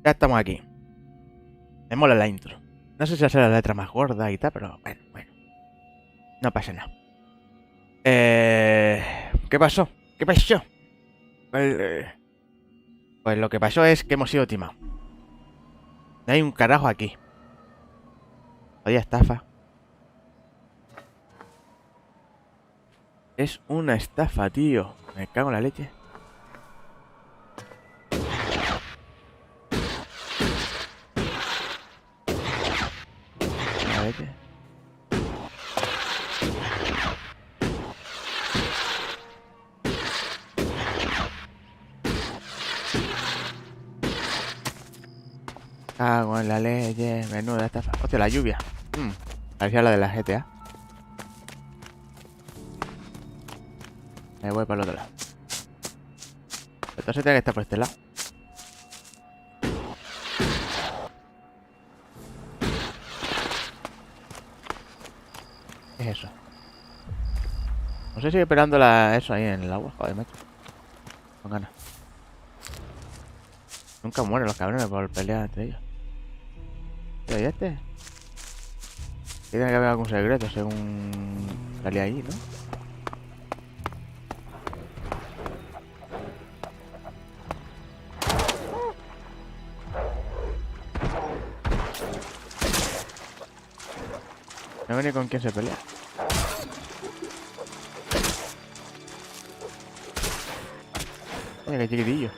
Ya estamos aquí. Me mola la intro. No sé si hacer la letra más gorda y tal, pero bueno. No pasa nada. ¿Qué pasó? ¿Qué pasó? Pues lo que pasó es que hemos sido timados. No hay un carajo aquí. Oye, estafa. Es una estafa, tío. Me cago en la leche. La leche. Cago en la leche. Menuda estafa. Hostia, la lluvia. Parecía la de la GTA. Me voy para el otro lado. Entonces tiene que estar por este lado. ¿Qué es eso? No sé si esperando eso ahí en el agua. Joder, macho. Con ganas. Nunca mueren los cabrones por pelear entre ellos. ¿Y este? Tiene que haber algún secreto según salía ahí, ¿no? No veo ni con quién se pelea. Oye, qué chiquitillo.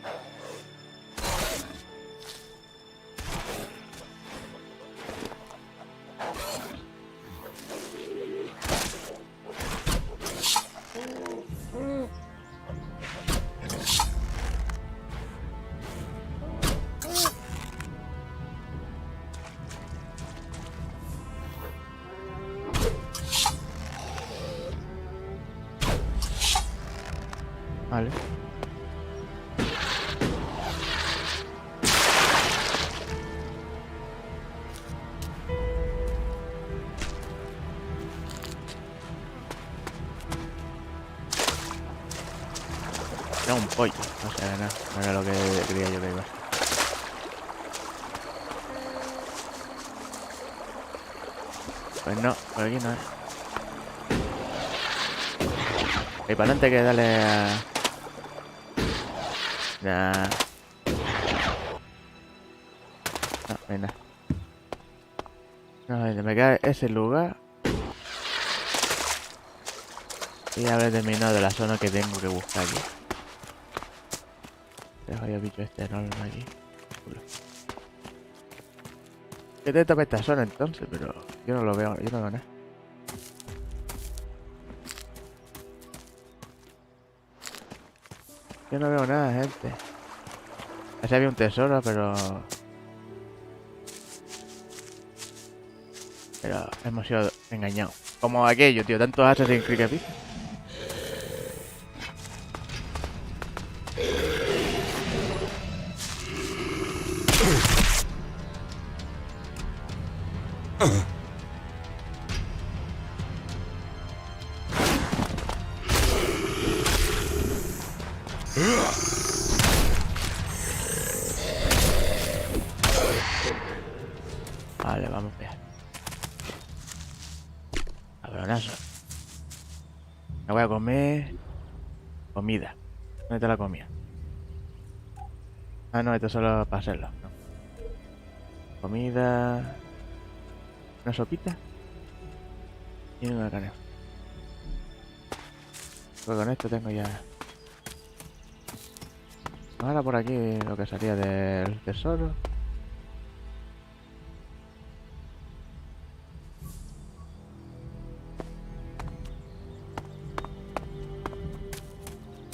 Vale. Era un pollo, no sé, nada. No era lo que creía yo que iba a ser. Pues no, por aquí no es. Y para adelante que darle a... Nah. No, venga. No, me queda ese lugar. Y ya habré terminado de la zona que tengo que buscar aquí. Dejo ya bicho este enorme aquí. ¿Qué te tapa esta zona entonces? Pero yo no lo veo, yo no veo nada. Yo no veo nada, gente. Así había un tesoro, pero hemos sido engañados. Como aquello, tío, tantos Assassin's Creed que vi. Vale, vamos a ver. Cabronazo. Me voy a comer comida. ¿Dónde está la comida? Ah, no, esto es solo para hacerlo. No. Comida. Una sopita. Y una carne. Pues con esto tengo ya. Ahora por aquí lo que salía del tesoro.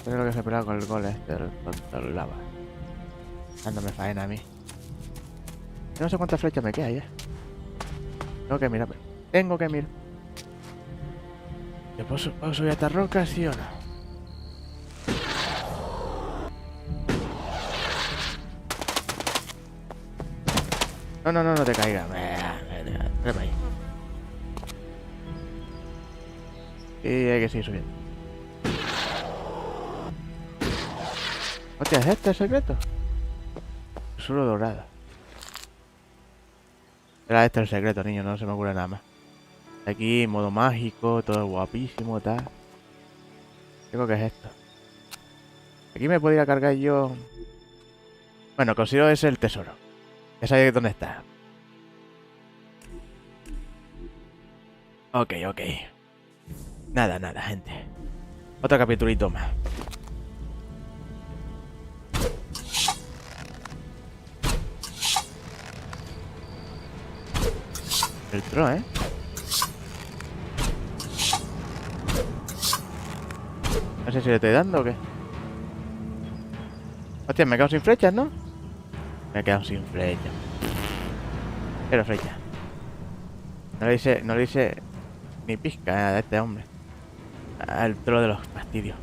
Creo que se pelaba con el gol este, el lava. Dándome faena a mí. No sé cuántas flechas me queda ya. Tengo que mirar. Tengo que mirar. ¿Yo puedo subir a esta roca, sí o no? No te caigas. Trepa ahí. Y hay que seguir subiendo. Hostia, ¿es este el secreto? Tesoro dorado. Era este el secreto, niño, no se me ocurre nada más. Aquí, modo mágico, todo guapísimo, tal. Creo que es esto. Aquí me podría cargar yo... Bueno, considero ese el tesoro. Esa es donde está. Ok. Nada, gente. Otro capitulito más. El tro, ¿eh? No sé si le estoy dando o qué. Hostia, me he quedado sin flechas, ¿no? Me he quedado sin flechas. Quiero flechas. No le hice ni pizca a este hombre. Al tro de los fastidios.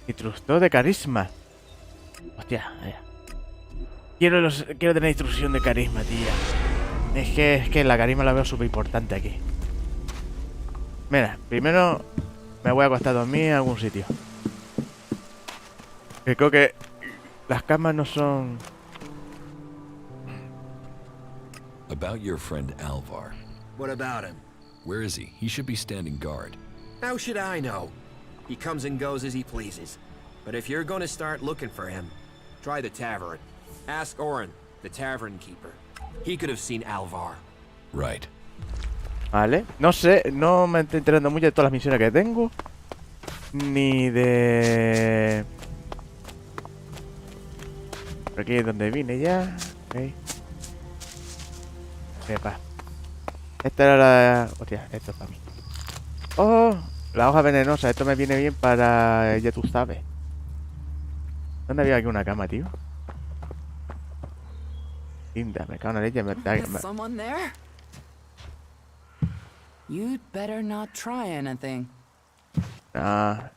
Instructor de carisma. Hostia, quiero tener instrucción de carisma, tía. Es que la carisma la veo súper importante aquí. Mira, primero me voy a acostar a dormir en algún sitio. Que creo que las camas no son... About your friend Alvar. What about him? Where is he? He should be standing guard. How should I know? He comes and goes as he pleases. But if you're gonna start looking for him, try the tavern. Ask Oren, the tavern keeper. He could have seen Alvar. Right. Vale, no sé, no me estoy enterando mucho de todas las misiones que tengo. Ni de... Por aquí es donde vine ya. Ok. Epa. Esta era la... Hostia, esto es para mí. Oh, la hoja venenosa. Esto me viene bien para... Ya tú sabes. ¿Dónde había aquí una cama, tío? Linda, me cago en la leche. Someone there? You'd better not try anything. Ah.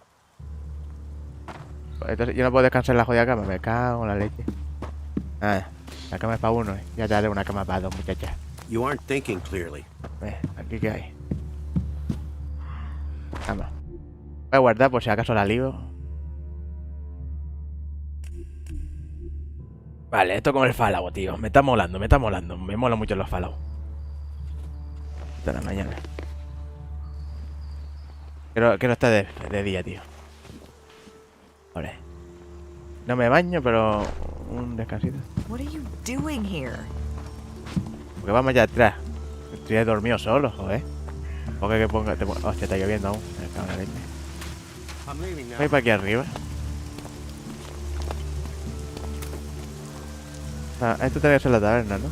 Entonces yo no puedo descansar en la jodida cama. Me cago en la leche. Ah, la cama es para uno. Ya te haré una cama para dos, muchachas. You aren't thinking clearly. Aquí qué hay. Vamos. Voy a guardar por si acaso la lío. Vale, esto como el Fallout, tío. Me está molando. Me mola mucho los Fallout. Hasta la mañana. Quiero estar de día, tío. Vale. No me baño, pero un descansito. What are you doing here? Porque vamos allá atrás. Estoy dormido solo, joder. Porque que ponga... Hostia, está lloviendo aún. Me cago en la leche. Voy para aquí arriba. Ah, esto tiene que ser la taberna, ¿no?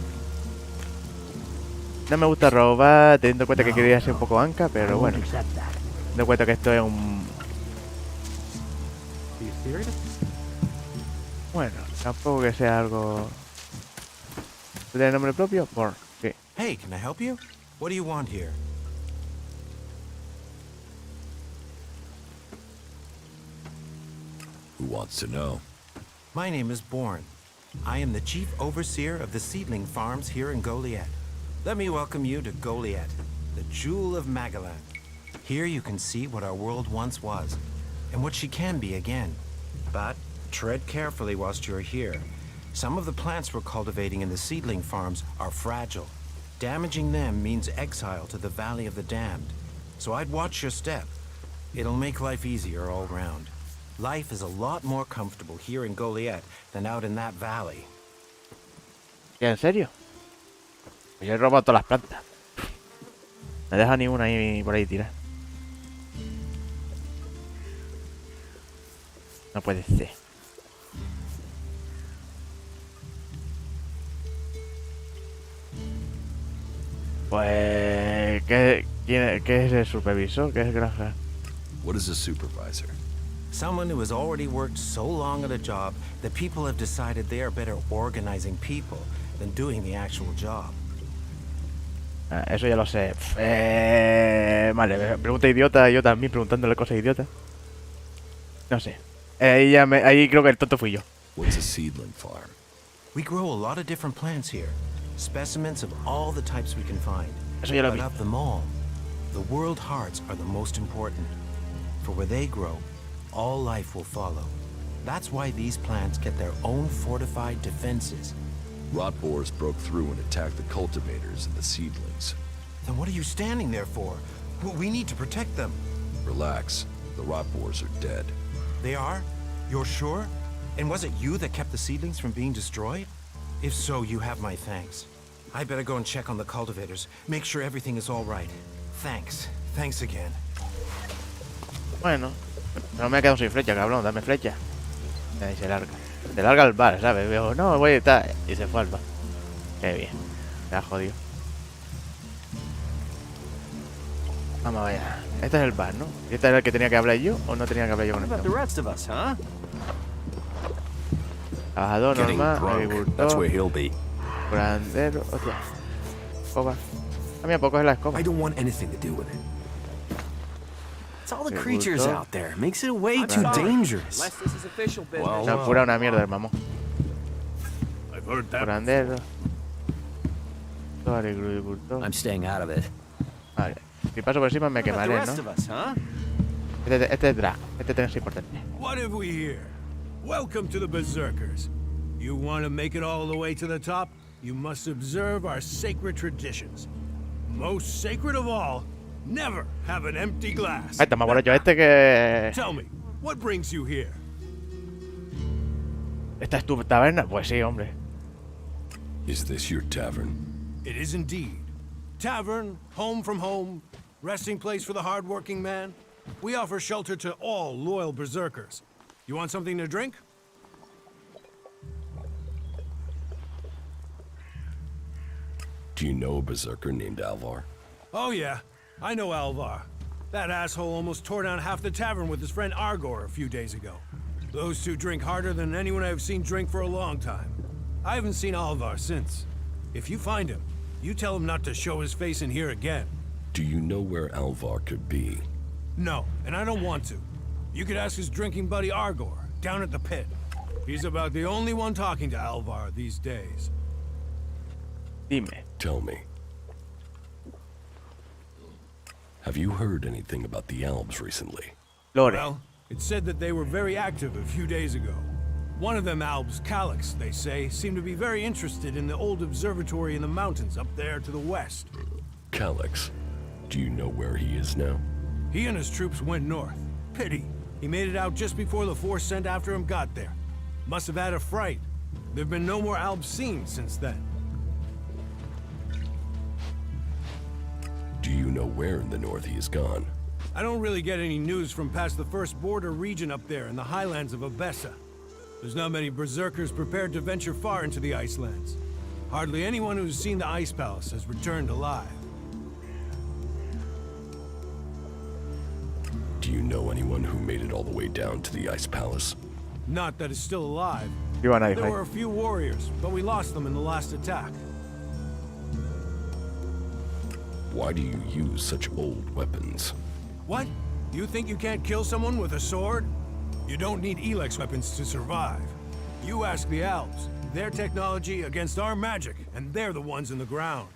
No me gusta robar, teniendo en cuenta que quería ser un poco anca, pero bueno. Teniendo en cuenta que esto es un... Bueno, tampoco que sea algo... ¿Tú tienes nombre propio? Por... Sí. Hey, can I help you? What do you want here? Who wants to know? My name is Born. I am the chief overseer of the seedling farms here in Goliath. Let me welcome you to Goliath, the jewel of Magalan. Here you can see what our world once was, and what she can be again. But tread carefully whilst you're here. Some of the plants we're cultivating in the seedling farms are fragile. Damaging them means exile to the Valley of the Damned. So I'd watch your step. It'll make life easier all round. Life is a lot more comfortable here in Goliath than out in that valley. ¿En serio? Yo he robado todas las plantas. No deja ni una ahí por ahí tirar. No puede ser. Pues... ¿Qué es el supervisor? ¿Qué es granja? What is a supervisor? Someone who has already worked so long at a job that people have decided they are better organizing people than doing the actual job. Ah, eso ya lo sé. Vale, pregunta idiota, yo también preguntándole cosas idiotas. No sé. Ahí creo que el tonto fui yo. What's a seedling farm? We grow a lot of different plants here. Specimens of all the types we can find. Eso ya lo vi. But of them all, the world hearts are the most important. For where they grow, all life will follow. That's why these plants get their own fortified defenses. Rot boars broke through and attacked the cultivators and the seedlings. Then what are you standing there for? We need to protect them. Relax. The rot boars are dead. They are? You're sure? And was it you that kept the seedlings from being destroyed? If so, you have my thanks. I better go and check on the cultivators. Make sure everything is all right. Thanks. Thanks again. Bueno, no me he quedado sin flecha, cabrón, dame flecha. Y se larga. Se larga al bar, ¿sabes? Veo, no, voy a estar. Y se fue al bar. Qué bien. Se ha jodido. Vamos allá. Este es el bar, ¿no? ¿Y este era el que tenía que hablar yo o no tenía que hablar yo con What about the esto? rest of us, huh? Trabajador Getting normal, drunk. That's where agricultor, he'll be. curandero, hostia. Escoba. A mí a poco es la escoba. I don't want anything to do with it. It's all the Recurso. creatures out there. Makes it way I'm too sorry. dangerous. Unless this is official business. Well, Una pura una mierda el mamón. I've heard that. Curandero. Agricultor. I'm staying out of it. Vale. Si paso por encima me What about the quemaré, rest ¿no? of us, huh? Este es drag. Este es importante. What have we here? Welcome to the Berserkers. You want to make it all the way to the top? You must observe our sacred traditions. Most sacred of all, never have an empty glass. Ahí está más borracho este que... Tell me, what brings you here? ¿Esta es tu taberna? Pues sí, hombre. Is this your tavern? It is indeed. Tavern, home from home, resting place for the hard-working man. We offer shelter to all loyal berserkers. You want something to drink? Do you know a berserker named Alvar? Oh yeah, I know Alvar. That asshole almost tore down half the tavern with his friend Argor a few days ago. Those two drink harder than anyone I've seen drink for a long time. I haven't seen Alvar since. If you find him, you tell him not to show his face in here again. Do you know where Alvar could be? No, and I don't want to. You could ask his drinking buddy Argor, down at the pit. He's about the only one talking to Alvar these days. Dime. Tell me. Have you heard anything about the elves recently? Lore. Well, it's said that they were very active a few days ago. One of them Albs, Calyx, they say, seemed to be very interested in the old observatory in the mountains up there to the west. Calyx. Do you know where he is now? He and his troops went north. Pity. He made it out just before the force sent after him got there. Must have had a fright. There've been no more Albs seen since then. Do you know where in the north he is gone? I don't really get any news from past the first border region up there in the highlands of Abessa. There's not many berserkers prepared to venture far into the Icelands. Hardly anyone who's seen the Ice Palace has returned alive. Do you know anyone who made it all the way down to the Ice Palace? Not that is still alive. Iba nadie, There Juan. were a few warriors, but we lost them in the last attack. Why do you use such old weapons? What? You think you can't kill someone with a sword? You don't need ELEX weapons to survive. You ask the elves. Their technology against our magic, and they're the ones in the ground.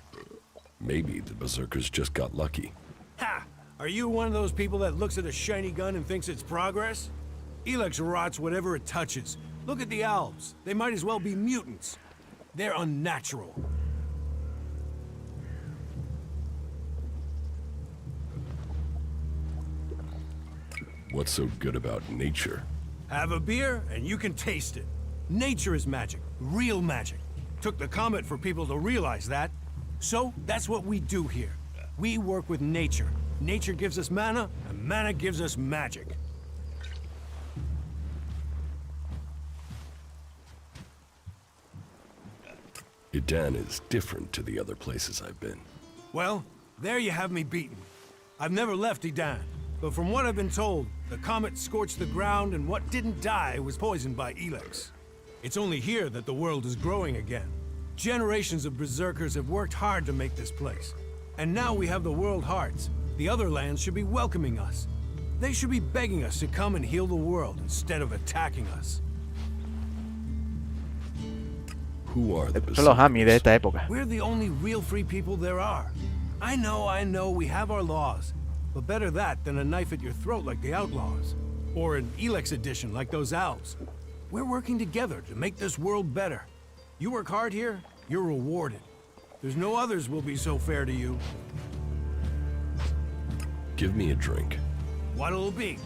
Maybe the berserkers just got lucky. Ha! Are you one of those people that looks at a shiny gun and thinks it's progress? ELEX rots whatever it touches. Look at the elves. They might as well be mutants. They're unnatural. What's so good about nature? Have a beer, and you can taste it. Nature is magic. Real magic. Took the comet for people to realize that. So, that's what we do here. We work with nature. Nature gives us mana, and mana gives us magic. Idan is different to the other places I've been. Well, there you have me beaten. I've never left Idan, but from what I've been told, the comet scorched the ground and what didn't die was poisoned by ELEX. It's only here that the world is growing again. Generations of berserkers have worked hard to make this place. And now we have the world hearts. The other lands should be welcoming us. They should be begging us to come and heal the world instead of attacking us. Who are the Son los Ami de berserkers? esta época. We're the only real free people there are. I know, we have our laws. But better that than a knife at your throat like the outlaws. Or an ELEX edition like those elves. We're working together to make this world better. You work hard here, you're rewarded. There's no others will be so fair to you. Give me a drink. What'll it be?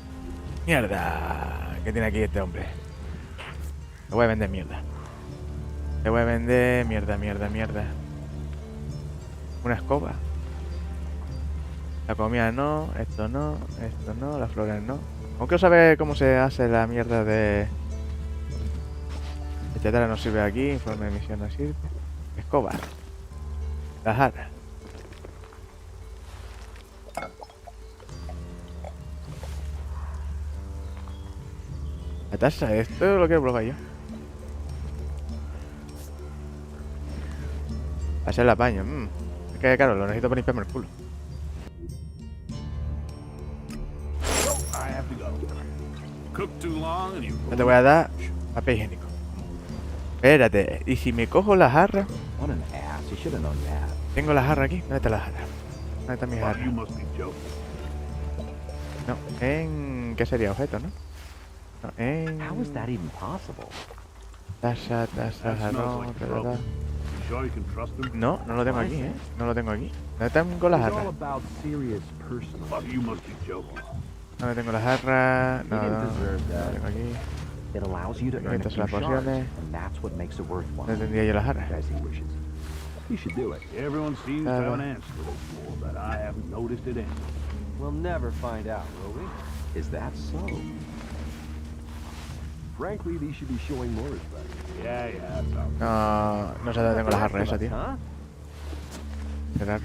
Mierda. ¿Qué tiene aquí este hombre? Le voy a vender mierda. Le voy a vender mierda. Una escoba. La comida no, esto no, las flores no. Aunque saber cómo se hace la mierda de... Etcétera no sirve aquí, informe de misión no sirve. Escoba. La jarra. La taza, esto lo quiero probar yo. Hacer el apaño. Es que claro, lo necesito para limpiarme el culo. No te voy a dar papel higiénico. Espérate, ¿y si me cojo la jarra? Tengo la jarra aquí. ¿Dónde está la jarra? ¿Dónde está mi jarra? No, en... ¿Qué sería? Objeto, ¿no? No, en... Taza, jarrón, No, no lo tengo aquí, ¿eh? No lo tengo aquí. ¿Dónde tengo la jarra? ¿Dónde tengo la jarra? No, no tengo aquí. Estas son las pociones. ¿Dónde tendría yo la jarra? You should do it. Everyone seems to have an answer to this war, but I haven't noticed it any. We'll never find out, will we? Is that so? Frankly, these should be showing more respect. Yeah. No, no sé dónde tengo la jarra esa, tío. Qué raro.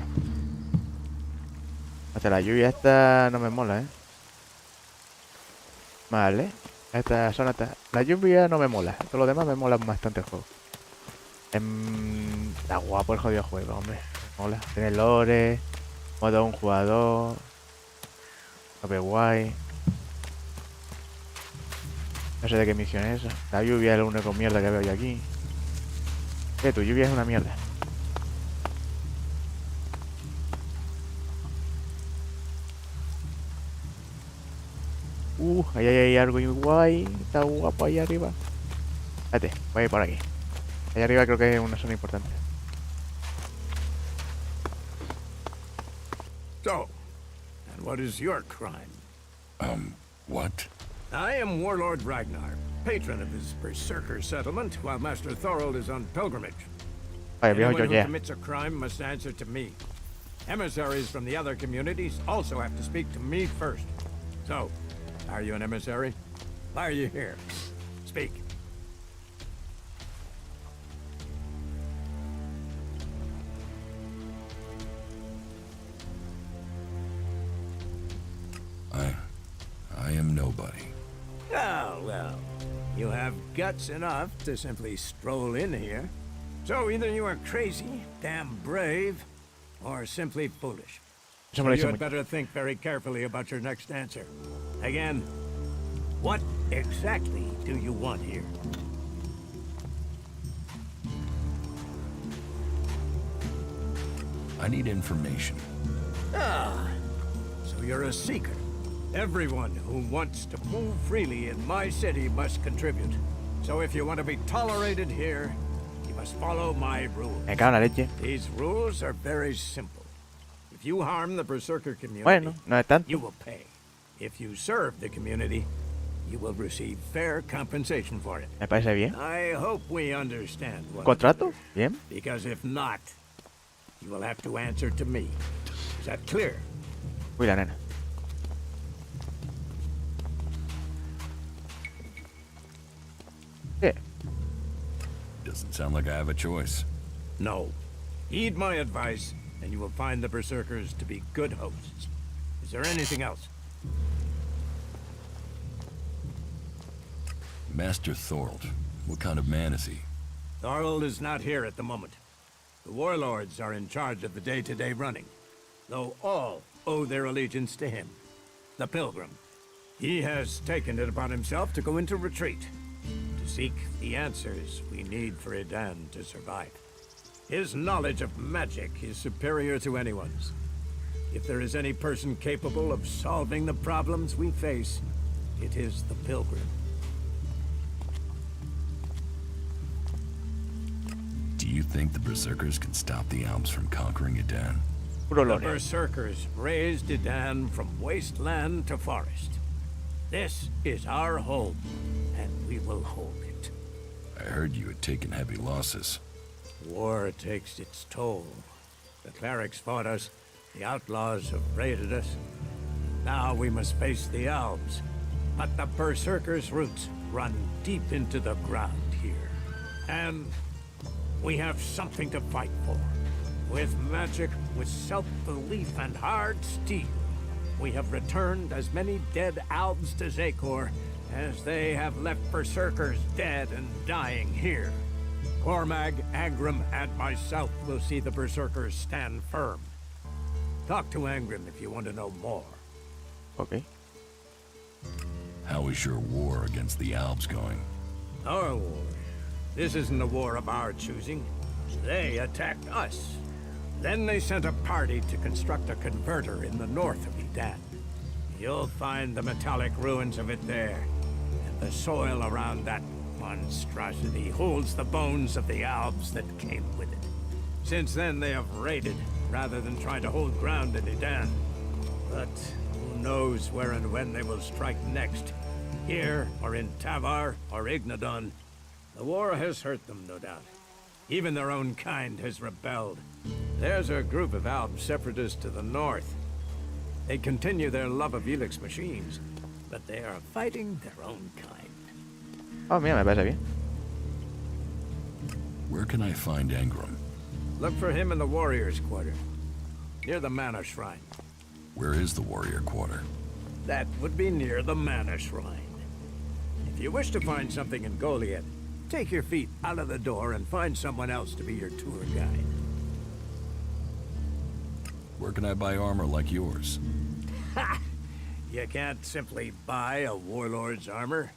Hasta la lluvia esta no me mola, ¿eh? Vale. Esta zona está... La lluvia no me mola. Todo lo demás me mola bastante el juego. Está guapo el jodido juego, hombre. Mola. Tiene lore. Modo un jugador. Tope guay. No sé de qué misión es esa. La lluvia es la única mierda que veo yo aquí. Tu lluvia es una mierda. Ahí hay algo guay. Está guapo ahí arriba. Espérate, voy a ir por aquí. Ahí arriba creo que es una zona importante. So, and what is your crime? What? I am Warlord Ragnar, patron of this berserker settlement, while Master Thorold is on pilgrimage. Vaya, viejo Anyone yo who ya. commits a crime must answer to me. Emissaries from the other communities also have to speak to me first. So, are you an emissary? Why are you here? Speak. I am nobody. Oh, well, you have guts enough to simply stroll in here. So either you are crazy, damn brave, or simply foolish. Eso So me lo you dice had mucho. better think very carefully about your next answer. Again, what exactly do you want here? I need information. Ah, so you're a seeker. Everyone who wants to move freely in my city must contribute. So if you want to be tolerated here, you must follow my rules. Me cago en la leche. These rules are very simple. If you harm the Berserker community, Bueno, no es tanto. you will pay. If you serve the community, you will receive fair compensation for it. Me parece bien. I hope we understand one ¿Contrato? another, Bien. because if not, you will have to answer to me. Is that clear? Uy, la nena. ¿Qué? Doesn't sound like I have a choice. No. Heed my advice, and you will find the Berserkers to be good hosts. Is there anything else? Master Thorold, what kind of man is he? Thorold is not here at the moment. The warlords are in charge of the day-to-day running, though all owe their allegiance to him, the Pilgrim. He has taken it upon himself to go into retreat, to seek the answers we need for Edan to survive. His knowledge of magic is superior to anyone's. If there is any person capable of solving the problems we face, it is the Pilgrim. you think the Berserkers can stop the Alps from conquering Edan? Puro The lore. Berserkers raised Edan from wasteland to forest. This is our home, and we will hold it. I heard you had taken heavy losses. War takes its toll. The clerics fought us, the outlaws have raided us. Now we must face the elves. But the Berserkers' roots run deep into the ground here. And we have something to fight for. With magic, with self-belief and hard steel, we have returned as many dead elves to Zakor as they have left Berserkers dead and dying here. Cormag, Angrim, and myself will see the Berserkers stand firm. Talk to Angrim if you want to know more. Ok. How is your war against the Alps going? Our war. This isn't a war of our choosing. They attacked us. Then they sent a party to construct a converter in the north of Edan. You'll find the metallic ruins of it there. And the soil around that monstrosity holds the bones of the elves that came with it. Since then they have raided, rather than trying to hold ground in Edan. But who knows where and when they will strike next. Here, or in Tavar, or Ignadon. The war has hurt them, no doubt. Even their own kind has rebelled. There's a group of Alb separatists to the north. They continue their love of ELEX machines, but they are fighting their own kind. Oh, mira, me parece bien. Where can I find Angrim? Look for him in the Warriors' Quarter, near the Mana Shrine. Where is the Warrior Quarter? That would be near the Mana Shrine. If you wish to find something in Goliath, take your feet out of the door and find someone else to be your tour guide. Where can I buy armor like yours? Ha! You can't simply buy a warlord's armor.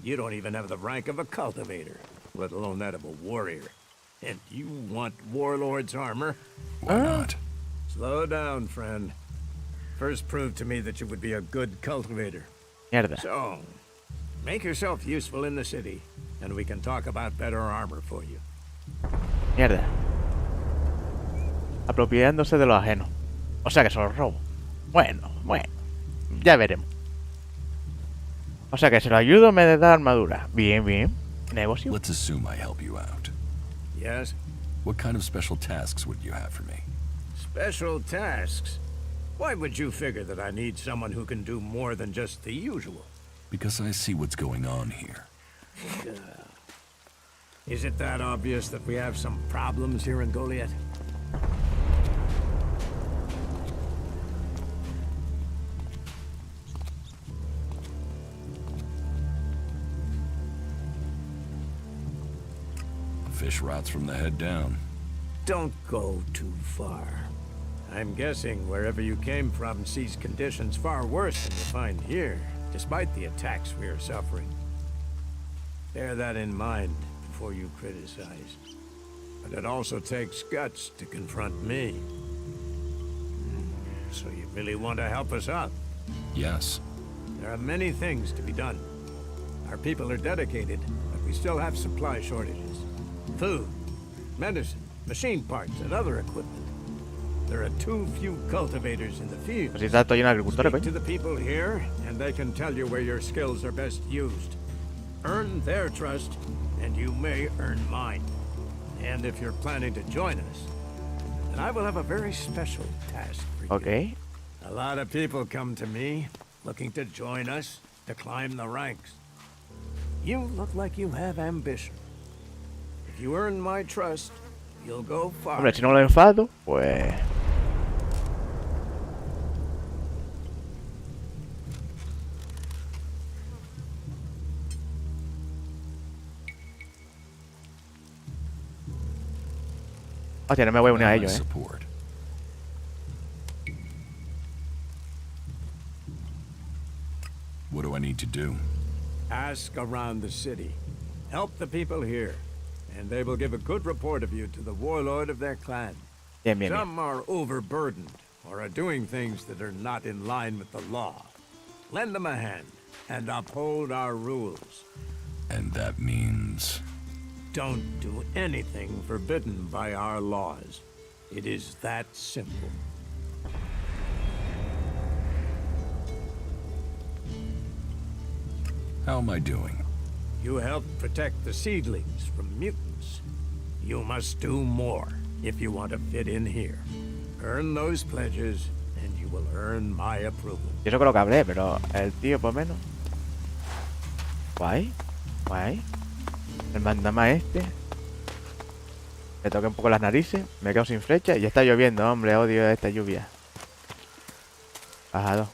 You don't even have the rank of a cultivator, let alone that of a warrior. And you want warlord's armor? Why not? Slow down, friend. First prove to me that you would be a good cultivator. Mierda. So, make yourself useful in the city, and we can talk about better armor for you. Mierda. Apropiándose de lo ajeno. O sea que se los robo. Bueno. Ya veremos. O sea que se lo ayudo, me da armadura. Bien. Negocio. Let's assume I help you out. Yes? What kind of special tasks would you have for me? Special tasks? Why would you figure that I need someone who can do more than just the usual? Because I see what's going on here. Is it that obvious that we have some problems here in Goliath? Fish rots from the head down. Don't go too far. I'm guessing wherever you came from sees conditions far worse than you find here, despite the attacks we are suffering. Bear that in mind before you criticize. But it also takes guts to confront me. So you really want to help us out? Yes. There are many things to be done. Our people are dedicated, but we still have supply shortages. Food, medicine, machine parts, and other equipment. There are too few cultivators in the field. Pues si está todo lleno de agricultores, Speak coño. to the people here, and they can tell you where your skills are best used. Earn their trust, and you may earn mine. And if you're planning to join us, then I will have a very special task for you. Ok. A lot of people come to me, looking to join us, to climb the ranks. You look like you have ambition. If you earn my trust, you'll go far. Hombre, si no lo enfado, pues... Hostia, no me voy a unir a My ellos, support. What do I need to do? Ask around the city. Help the people here, and they will give a good report of you to the warlord of their clan. Bien. Some are overburdened, or are doing things that are not in line with the law. Lend them a hand, and uphold our rules. And that means... don't do anything forbidden by our laws. It is that simple. How am I doing? You helped protect the seedlings from mutants. You must do more if you want to fit in here. Earn those pledges, and you will earn my approval. Yo eso creo que hablé, pero el tío por menos. Guay, guay. El mandama este. Le toqué un poco las narices, me quedo sin flecha y ya está lloviendo, hombre, odio esta lluvia. Bajado.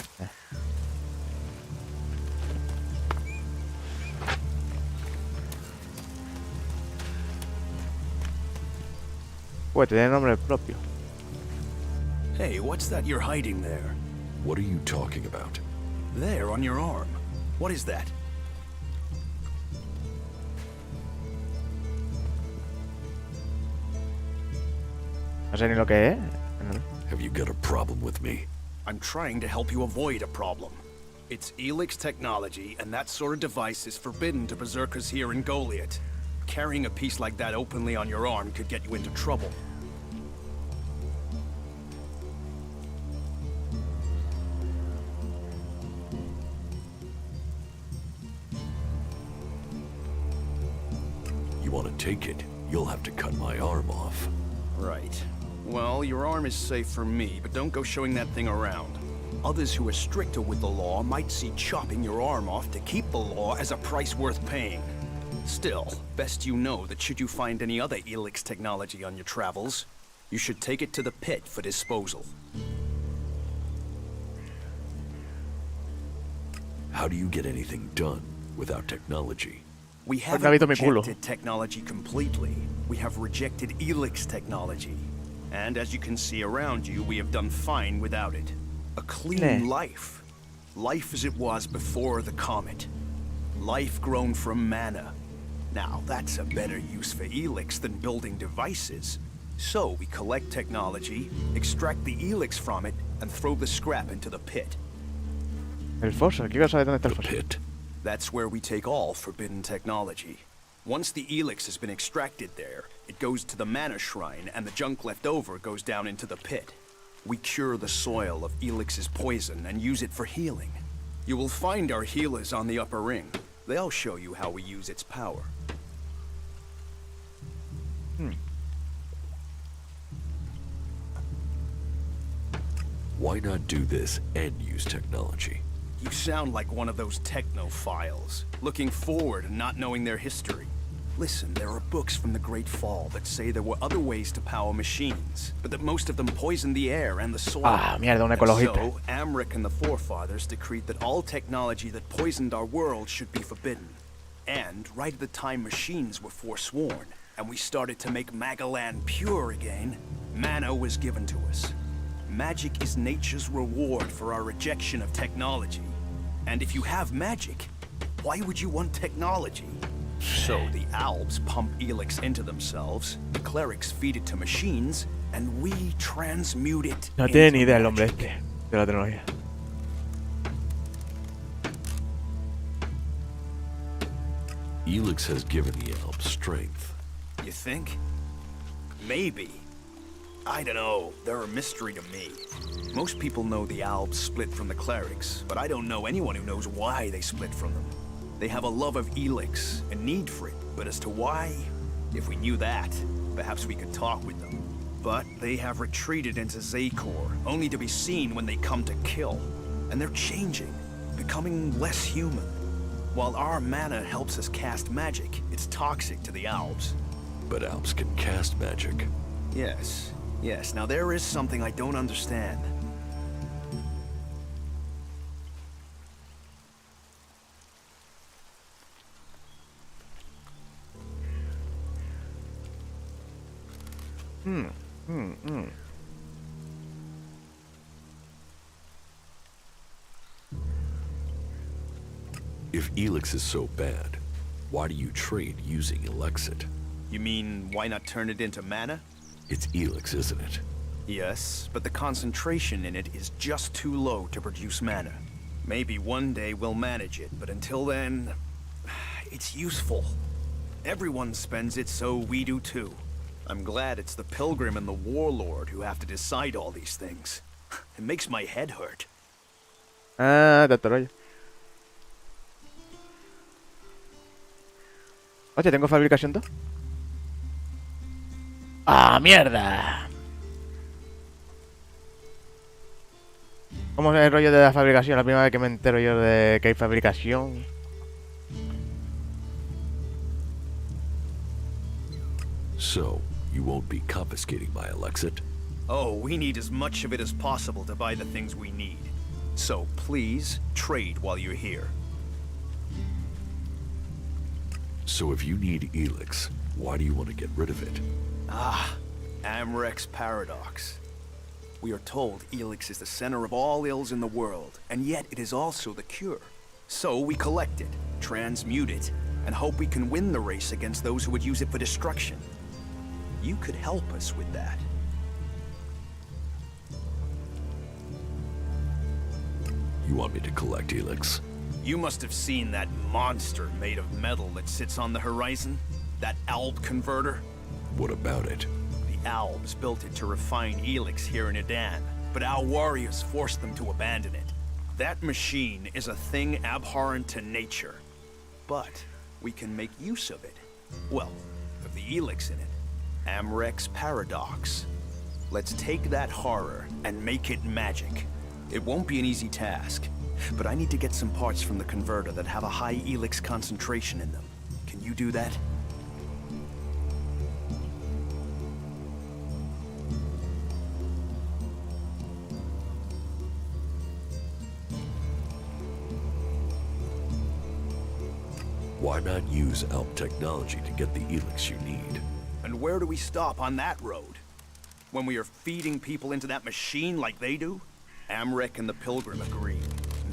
Pues tiene nombre propio. Hey, what's that you're hiding there? What are you talking about? There, on your arm. What is that? No sé ni lo que es. Have you got a problem with me? I'm trying to help you avoid a problem. It's ELEX technology, and that sort of device is forbidden to berserkers here in Goliath. Carrying a piece like that openly on your arm could get you into trouble. You want to take it? You'll have to cut my arm off. Right. Well, your arm is safe for me, but don't go showing that thing around. Others who are stricter with the law might see chopping your arm off to keep the law as a price worth paying. Still, best you know that should you find any other ELEX technology on your travels, you should take it to the pit for disposal. How do you get anything done without technology? We haven't rejected technology completely. We have rejected ELEX technology. And as you can see around you, we have done fine without it. A clean life. Life as it was before the comet. Life grown from mana. Now, that's a better use for ELEX than building devices. So, we collect technology, extract the ELEX from it, and throw the scrap into the pit. El foso, quiero saber dónde está el The foso. pit. That's where we take all forbidden technology. Once the ELEX has been extracted there, it goes to the mana shrine, and the junk left over goes down into the pit. We cure the soil of ELEX's poison and use it for healing. You will find our healers on the upper ring. They'll show you how we use its power. Why not do this and use technology? You sound like one of those technophiles, looking forward and not knowing their history. Listen, there are books from the Great Fall that say there were other ways to power machines, but that most of them poisoned the air and the soil. Ah, mierda, un And ecologista. so, Amric and the forefathers decreed that all technology that poisoned our world should be forbidden. And right at the time machines were forsworn, and we started to make Magaland pure again, mana was given to us. Magic is nature's reward for our rejection of technology. And if you have magic, why would you want technology? So the Alps pump ELEX into themselves, the clerics feed it to machines, and we transmute it No tiene ni into idea el hombre magic. este de la tecnología. ELEX has given the Alps strength. You think? Maybe. I don't know. They're a mystery to me. Most people know the Alps split from the clerics, but I don't know anyone who knows why they split from them. They have a love of ELEX, a need for it, but as to why, if we knew that, perhaps we could talk with them. But they have retreated into Zakor, only to be seen when they come to kill. And they're changing, becoming less human. While our mana helps us cast magic, it's toxic to the Alps. But Alps can cast magic. Yes, yes. Now there is something I don't understand. If ELEX is so bad, why do you trade using Elexit? You mean, why not turn it into mana? It's ELEX, isn't it? Yes, but the concentration in it is just too low to produce mana. Maybe one day we'll manage it, but until then, it's useful. Everyone spends it, so we do too. I'm glad it's the pilgrim and the warlord who have to decide all these things. It makes my head hurt. Ah, tanto rollo. Oye, ¿tengo fabricación 2? ¡Ah, mierda! ¿Cómo es el rollo de la fabricación? La primera vez que me entero yo de que hay fabricación. So, you won't be confiscating my Elexit? Oh, we need as much of it as possible to buy the things we need. So please, trade while you're here. So if you need ELEX, why do you want to get rid of it? Ah, Amrek's paradox. We are told ELEX is the center of all ills in the world, and yet it is also the cure. So we collect it, transmute it, and hope we can win the race against those who would use it for destruction. You could help us with that. You want me to collect ELEX? You must have seen that monster made of metal that sits on the horizon? That alb converter? What about it? The Albs built it to refine ELEX here in Edan, but our warriors forced them to abandon it. That machine is a thing abhorrent to nature. But we can make use of it. Well, of the ELEX in it. Amrek's paradox. Let's take that horror and make it magic. It won't be an easy task, but I need to get some parts from the converter that have a high ELEX concentration in them. Can you do that? Why not use ALP technology to get the ELEX you need? And where do we stop on that road? When we are feeding people into that machine like they do? Amrek and the Pilgrim agree.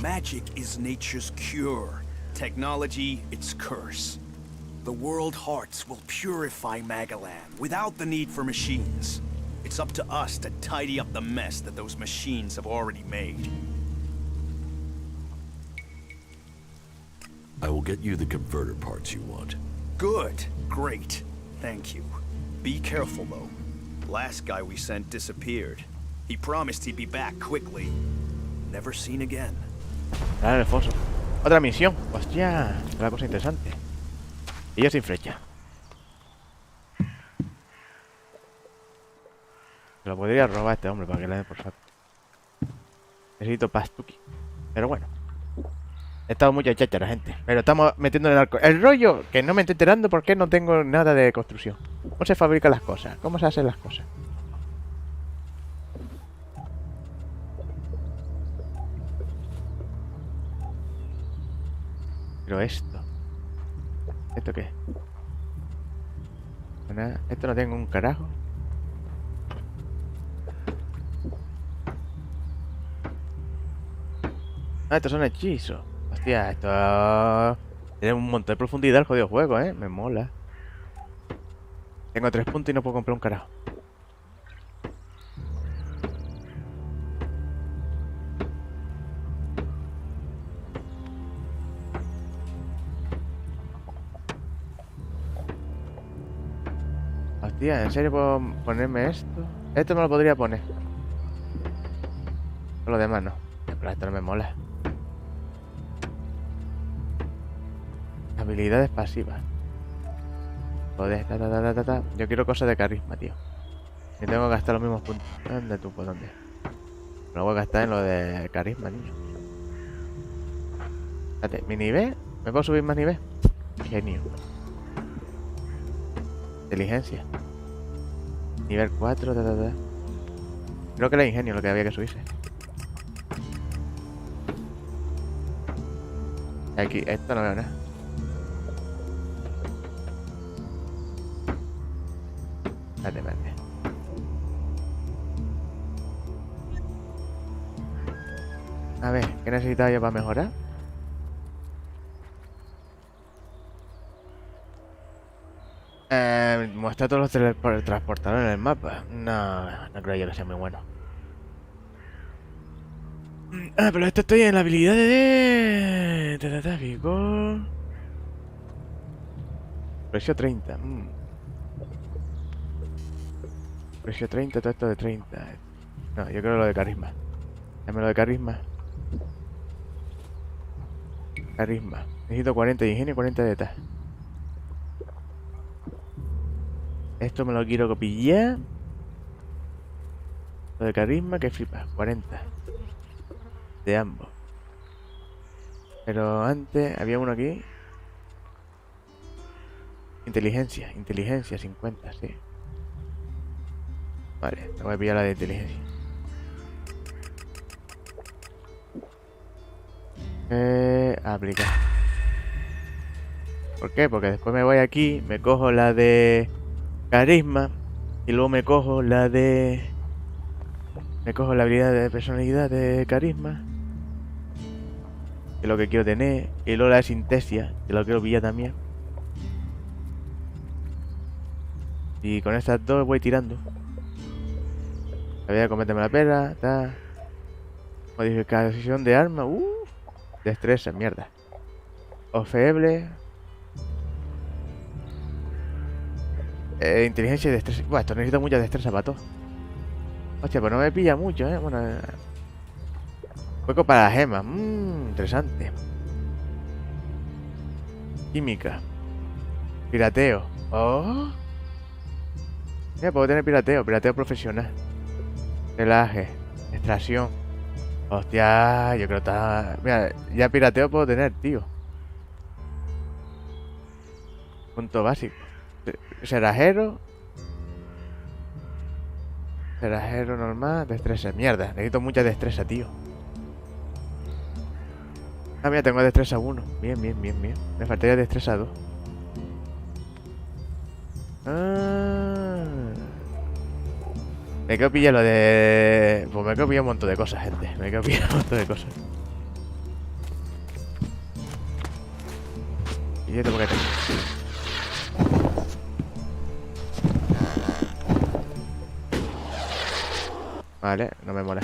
Magic is nature's cure. Technology, its curse. The world hearts will purify Magalan without the need for machines. It's up to us to tidy up the mess that those machines have already made. I will get you the converter parts you want. Good. Great. Thank you. Be careful, though. Last guy we sent disappeared. He promised he'd be back quickly. Never seen again. Dale, Alfonso. Otra misión. Hostia, una cosa interesante. Y yo sin flecha. Se lo podría robar a este hombre para que le den por saco. Necesito pastuki. Pero bueno. He estado muy chacha la gente. Pero estamos metiendo en el arco. El rollo que no me estoy enterando porque no tengo nada de construcción. ¿Cómo se fabrican las cosas? ¿Cómo se hacen las cosas? Pero esto. ¿Esto qué? Nada, esto no tengo un carajo. Ah, estos son hechizos. Hostia, esto tiene un montón de profundidad el jodido juego, me mola. Tengo 3 puntos y no puedo comprar un carajo. Hostia, ¿en serio puedo ponerme esto? Esto me lo podría poner. Pero lo demás no. Pero esto no me mola. Habilidades pasivas. Joder, Yo quiero cosas de carisma, tío. Y tengo que gastar los mismos puntos. ¿Dónde tú? ¿Por dónde? Lo voy a gastar en lo de carisma, niño. Espérate, ¿mi nivel? ¿Me puedo subir más nivel? Genio. Inteligencia. Nivel 4, Creo que era ingenio lo que había que subirse. Aquí, esto no veo nada. Espérate. A ver, ¿qué necesitaba yo para mejorar? Muestra todos los transportadores en el mapa. No creo yo que sea muy bueno. Pero esto estoy en la habilidad de... Vigor. Precio 30. Precio 30, todo esto de 30. No, yo creo lo de carisma. Dame lo de carisma. Carisma. Necesito 40 de ingenio y 40 de tal. Esto me lo quiero pillar. Lo de carisma que flipa. 40. De ambos. Pero antes había uno aquí. Inteligencia. Inteligencia 50, sí. Vale, me voy a pillar la de inteligencia. Aplicar. ¿Por qué? Porque después me voy aquí, me cojo la de carisma y luego me cojo la de... Me cojo la habilidad de personalidad de carisma, que es lo que quiero tener, y luego la de sintesia, que lo quiero pillar también. Y con estas dos voy tirando. La voy a cometerme la pera, ta. Modificación de arma, destreza, mierda. Ofeble. Inteligencia y destreza. Buah, esto necesita mucha destreza para todo. Hostia, pues no me pilla mucho, Bueno. Juego para las gemas. Interesante. Química. Pirateo. Oh. Mira, puedo tener pirateo. Pirateo profesional. Relaje. Extracción. Hostia, yo creo que está... Mira, ya pirateo puedo tener, tío. Punto básico. Cerrajero. Cerrajero normal. Destreza. Mierda, necesito mucha destreza, tío. Ah, mira, tengo destreza 1. Bien, bien, bien, bien. Me faltaría destreza 2. Me quiero pillar lo de... Pues me quiero pillar un montón de cosas, gente. Me quiero pillar un montón de cosas. Y esto porque tengo... Vale, no me mola.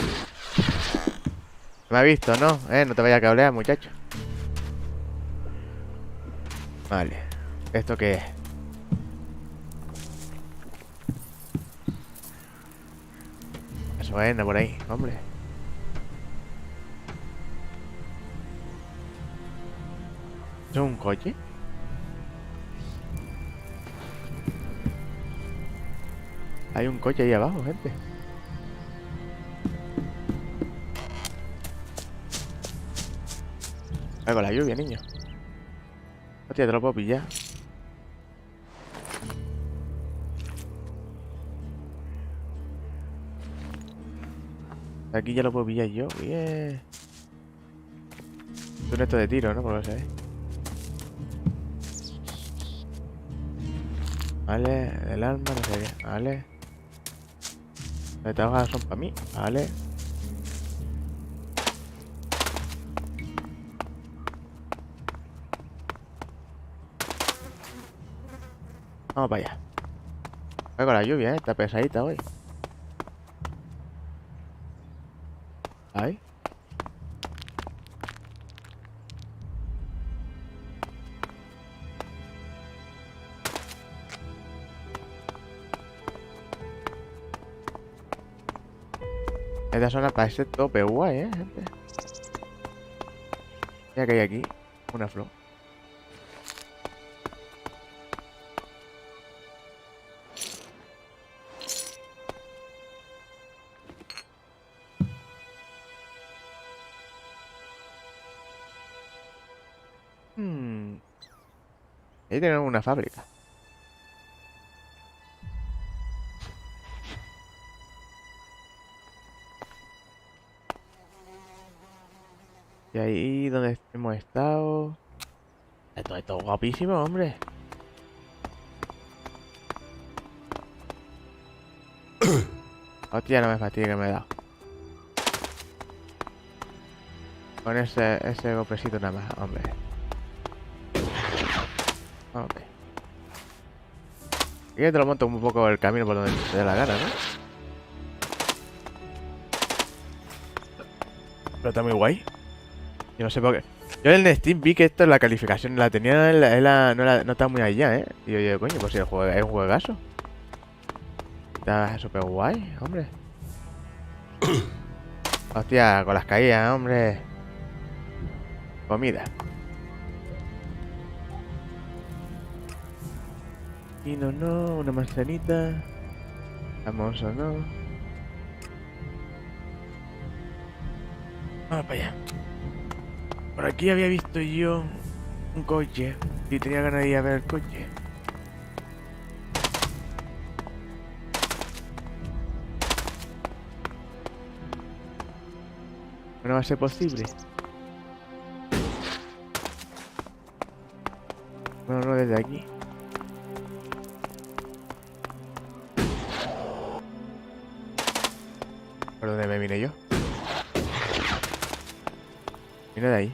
Me ha visto, ¿no? No te vayas a cablear, muchacho. Vale. ¿Esto qué es? Eso es, por ahí, hombre. ¿Es un coche? Hay un coche ahí abajo, gente. Con la lluvia, niño. Hostia, te lo puedo pillar. Aquí ya lo puedo pillar yo. Bien. Es un esto de tiro, ¿no? Por lo que sé. Vale, el arma, no sé qué. Vale. Las hojas son para mí. Vale. Vamos para allá. Voy con la lluvia, está pesadita hoy. Ahí. Esta zona parece tope guay, gente. Mira que hay aquí una flor. Ahí tenemos una fábrica. Y ahí donde hemos estado. Esto es guapísimo, hombre. Hostia, no me fastidia que me he dado. Con ese golpecito nada más, hombre. Ok. Y ya te lo monto un poco el camino por donde te dé la gana, ¿no? Pero está muy guay. Yo no sé por qué. Yo en Steam vi que esto, la calificación la tenía no está muy allá, ¿eh? Y yo, coño, pues si el juego es un juegazo. Está súper guay, hombre. Hostia, con las caídas, hombre. Comida. Y no, una manzanita. Vamos o no. Vamos para allá. Por aquí había visto yo un coche y tenía ganas de ir a ver el coche. No va a ser posible. Bueno, no desde aquí. ¿Por dónde me vine yo? Vine de ahí.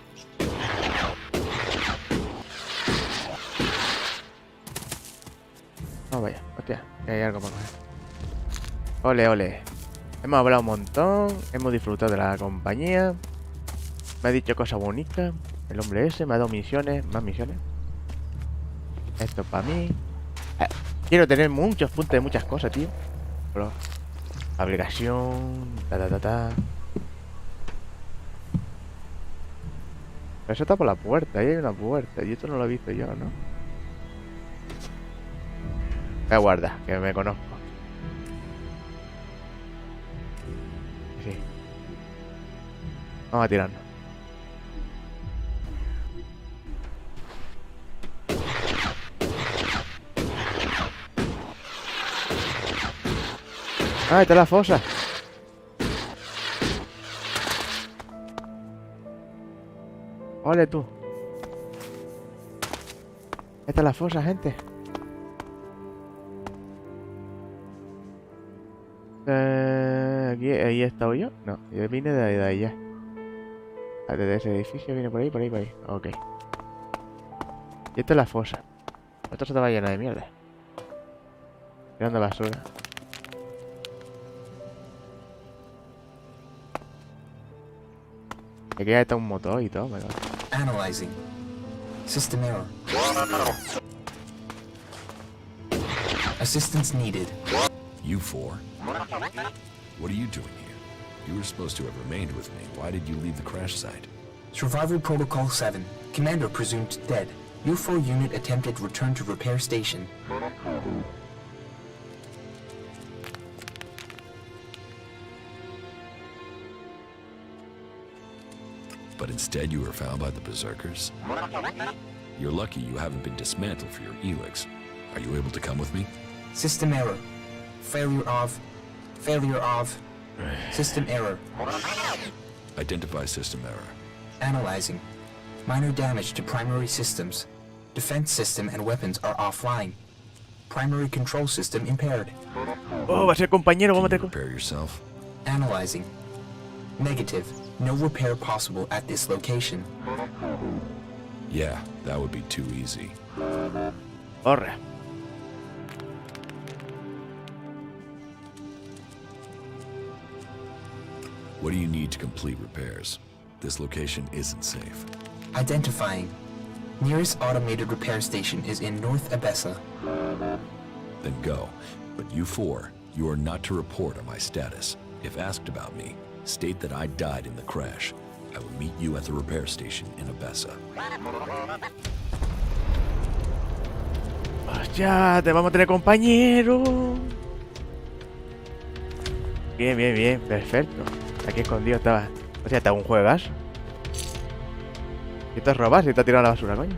Oh, vaya, hostia, que hay algo para coger. Ole, ole. Hemos hablado un montón, hemos disfrutado de la compañía. Me ha dicho cosas bonitas. El hombre ese me ha dado misiones, más misiones. Esto para mí. Quiero tener muchos puntos de muchas cosas, tío. Pero, fabricación, Pero eso está por la puerta, ahí hay una puerta. Y esto no lo he visto yo, ¿no? Voy a guardar, que me conozco. Sí. Vamos a tirarnos. Ah, está la fosa. Ole tú. Esta es la fosa, gente. Aquí, ahí he estado yo. No, yo vine de allá. Desde ese edificio viene por ahí, por ahí, por ahí. Ok. Y esta es la fosa. Esto se estaba llena de mierda. Tirando basura. Aquí está un motor y todo, me cago. Analyzing. System error. Assistance needed. You four? What are you doing here? You were supposed to have remained with me. Why did you leave the crash site? Survival Protocol 7. Commander presumed dead. U4 unit attempted return to repair station. But instead you were found by the Berserkers? You're lucky you haven't been dismantled for your ELEX. Are you able to come with me? System error. Failure of. System error. Identify system error. Analyzing. Minor damage to primary systems. Defense system and weapons are offline. Primary control system impaired. Oh, va a ser compañero, vamos a tener. Repair yourself. Analyzing. Negative. No repair possible at this location. Yeah, that would be too easy. Horra. What do you need to complete repairs? This location isn't safe. Identifying. Nearest automated repair station is in North Abessa. Then go. But you four, you are not to report on my status. If asked about me, state that I died in the crash. I will meet you at the repair station in Abessa. Hostia, te vamos a tener compañero. Bien, bien, bien, perfecto. Aquí escondido estaba. O sea, estaba un juegazo. Y esto es robar, si te ha tirado a la basura, coño.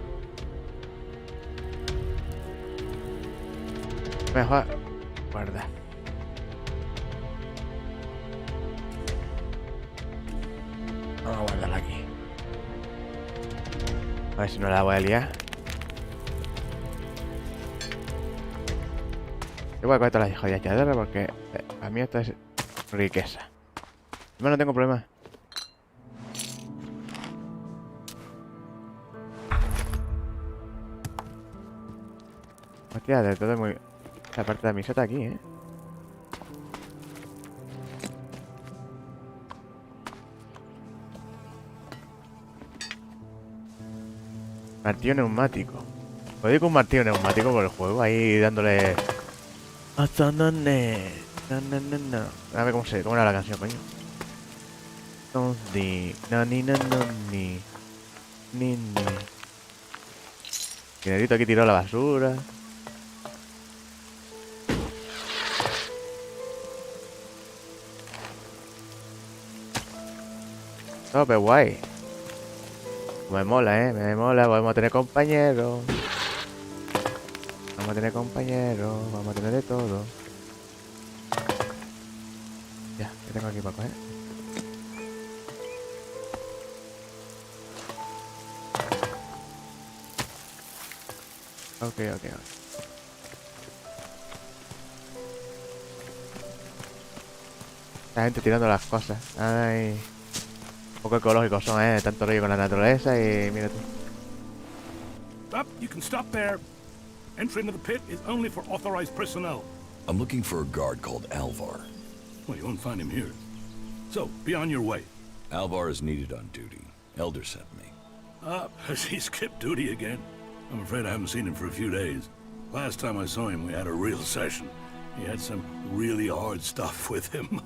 Mejor guarda. Vamos a guardarla aquí. A ver si no la voy a liar. Yo voy a coger todas las jodidas chatarras porque a mí esto es riqueza. Yo no tengo problema. Hostia, de todo muy... La parte de la miseta aquí, ¿eh? Martillo neumático. Puedo ir con un martillo neumático por el juego, ahí dándole... Hasta no. A ver cómo era la canción, coño. No, ni. Dinerito aquí tiró a la basura. No, pero guay. Me mola, me mola. Vamos a tener compañeros. Vamos a tener compañeros. Vamos a tener de todo. Ya, ¿qué tengo aquí para coger? Ok. La gente tirando las cosas. Ay. Un poco ecológicos son, tanto rollo con la naturaleza y mira tú. Stop, you can stop there. Entry into the pit is only for authorized personnel. I'm looking for a guard called Alvar. Well, you won't find him here. So, be on your way. Alvar is needed on duty. Elder sent me. Has he skipped duty again? I'm afraid I haven't seen him for a few days. Last time I saw him, we had a real session. He had some really hard stuff with him.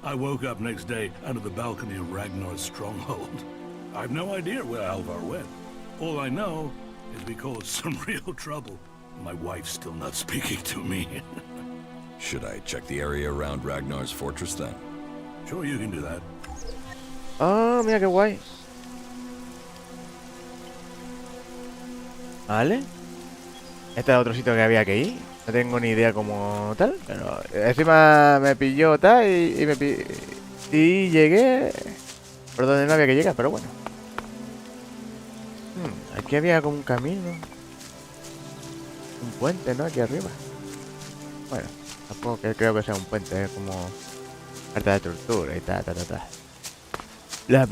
I woke up next day under the balcony of Ragnar's stronghold. I've no idea where Alvar went. All I know is we caused some real trouble. My wife's still not speaking to me. Should I check the area around Ragnar's fortress then? Sure, you can do that. Oh, mira qué guay. Vale. Este es otro sitio que había que ir. No tengo ni idea como tal, pero encima me pilló tal y llegué por donde no había que llegar, pero bueno. Aquí había como un camino. Un puente, ¿no? Aquí arriba. Bueno, tampoco creo que sea un puente, es como carta de tortura y ta. Bla.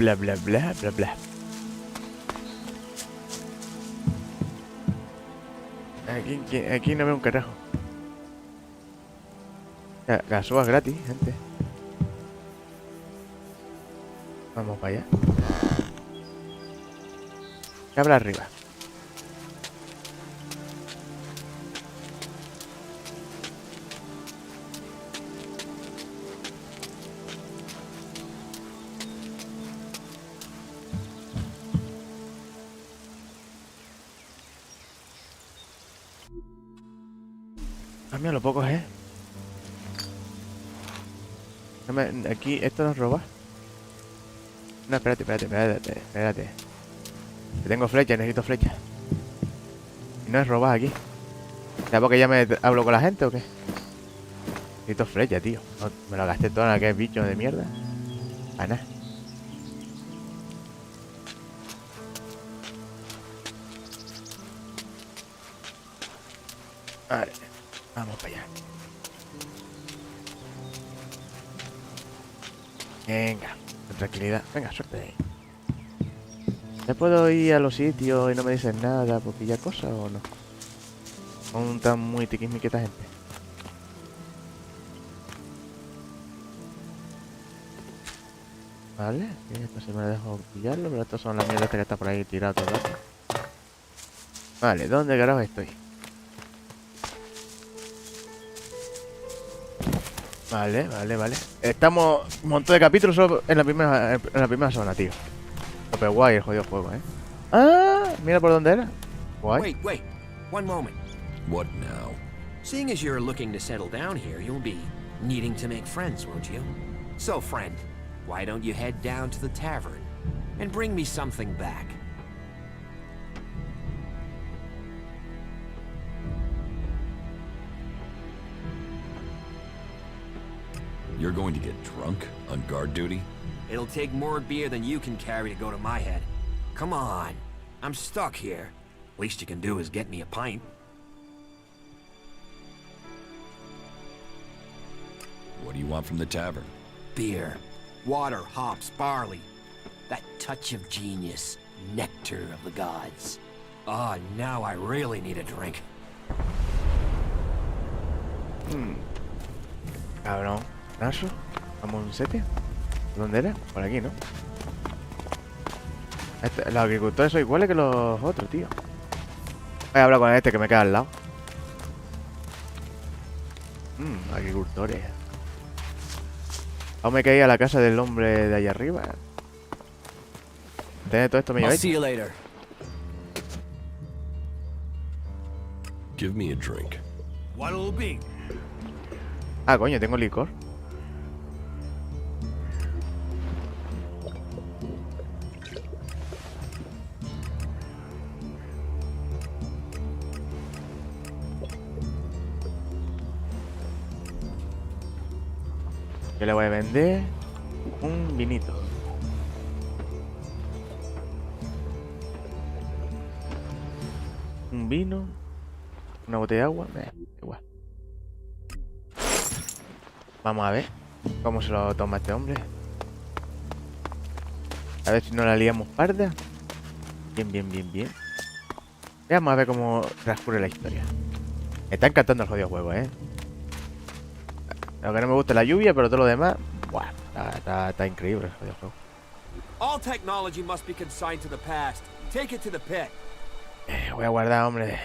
Aquí no veo un carajo. Gasúas gratis, gente. Vamos para allá. ¿Qué habrá arriba? Ah, mira, lo poco es. Aquí, esto no es robar. No, espérate. Que tengo flecha, necesito flecha. Y no es robar aquí. ¿Ya porque ya me hablo con la gente o qué? Necesito flecha, tío. No, me lo gasté todo en aquel bicho de mierda. Para nada. Vale, vamos para allá. Venga, con tranquilidad. Venga, suerte ahí. ¿Ya puedo ir a los sitios y no me dicen nada por pillar cosas o no? Son tan muy tiquismiqueta gente. Vale, esto sí me dejo pillarlo, pero estos son las mierdas que están por ahí tiradas todo el rato. Vale, ¿dónde carajo estoy? Vale. Estamos un montón de capítulos solo en la primera zona, tío. Super guay el jodido juego, Ah, mira por dónde era. Guay. Wait. One moment. What now? Seeing as you're looking to settle down here, you'll be needing to make friends, won't you? So, friend, why don't you head down to the tavern and bring me something back? You're going to get drunk on guard duty? It'll take more beer than you can carry to go to my head. Come on. I'm stuck here. Least you can do is get me a pint. What do you want from the tavern? Beer. Water, hops, barley. That touch of genius. Nectar of the gods. Oh, now I really need a drink. Cabrón. ¿Naso? ¿Vamos a un sitio? ¿Dónde era? Por aquí, ¿no? Los agricultores son iguales que los otros, tío. Voy a hablar con este que me queda al lado. Agricultores. Aún me caí a la casa del hombre de allá arriba. Tener todo esto me lleva. Give me a drink. What'll it be? Ah, coño, tengo licor. Yo le voy a vender un vinito. Un vino. Una botella de agua. Igual. Vamos a ver cómo se lo toma este hombre. A ver si no la liamos parda. Bien, bien, bien, bien. Vamos a ver cómo transcurre la historia. Me está encantando el jodido juego, Lo que no me gusta es la lluvia, pero todo lo demás, buah, está increíble el jodido juego. All technology must be consigned to the past. Take it to the pit. Voy a guardar, hombre.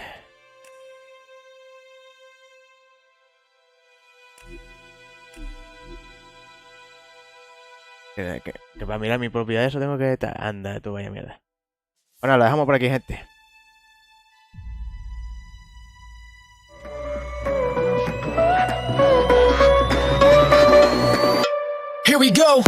Que para mirar mi propiedad eso tengo que estar. Anda, tú vaya mierda. Bueno, lo dejamos por aquí, gente. Here we go.